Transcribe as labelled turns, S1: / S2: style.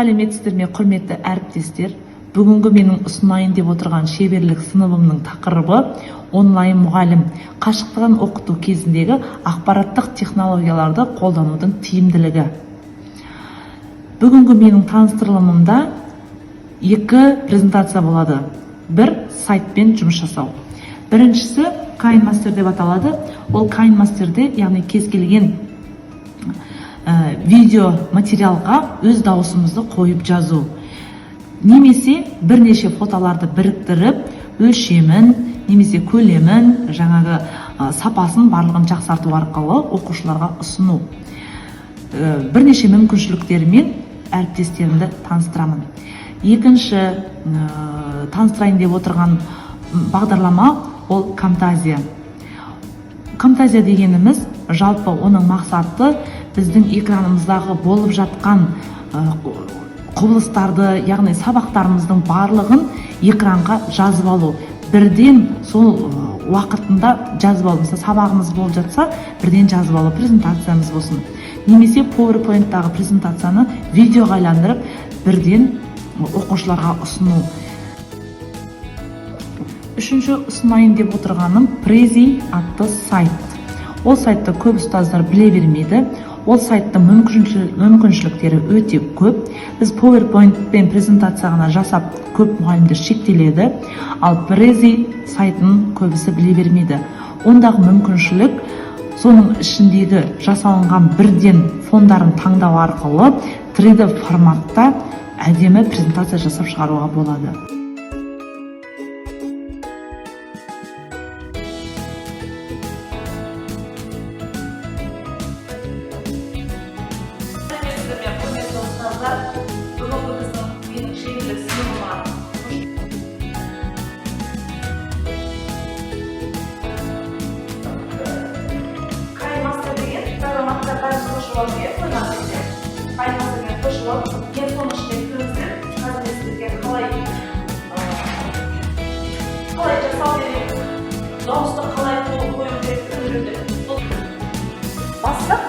S1: Сәлеметсіздер ме, құрметті әріптестер. Бүгінгі менің ұсынайын деп отырған шеберлік сыныбымның тақырыбы онлайн мұғалім. Қашықтан оқыту кезіндегі ақпараттық технологияларды қолданудың тиімділігі. Бүгінгі менің таныстырылымымда екі презентация болады. Бір сайтпен жұмыс жасау. Біріншісі мастер деп аталады. Ол мастерде, яғни кез келген видео материалға өз дауысымызды қойып жазу. Немесе бірнеше фотоларды біріктіріп, өлшемін, немесе көлемін, жаңағы сапасын барлығын жақсарту арқылы оқушыларға ұсыну. Бірнеше мүмкіншіліктермен әріптестерімді таныстырамын. Екінші таныстырайын деп отырған бағдарлама ол Камтазия. Камтазия дегеніміз жалпы оның мақсаты біздің экранымыздағы болып жатқан құбылыстарды, яғни сабақтарымыздың барлығын экранға жазып алу. Бірден сол уақытында жазып алу. Мысалы, сабағымыз болып жатса, бірден жазып алу, презентациямыз болсын. Немесе PowerPoint-тағы презентацияны видеоға айландырып, бірден оқушыларға ұсыну. Үшінші ұсынайын деп отырғаным Prezi атты сайт. Ол сайтты көп ұстаздар біле бермейді. Ол сайттың мүмкіншіліктері өте көп. Біз PowerPoint пен презентация ғана жасап, көп мұғалімдер шектеледі. Ал Prezi сайтын көбісі біле бермейді. Ондағы мүмкіншілік соның ішіндегі жасалынған бірден фондарын таңдау арқылы 3D форматта әдемі презентация жасап шығаруға болады.
S2: Қалай жасау керек, дауысты қалай қою керек, бастап,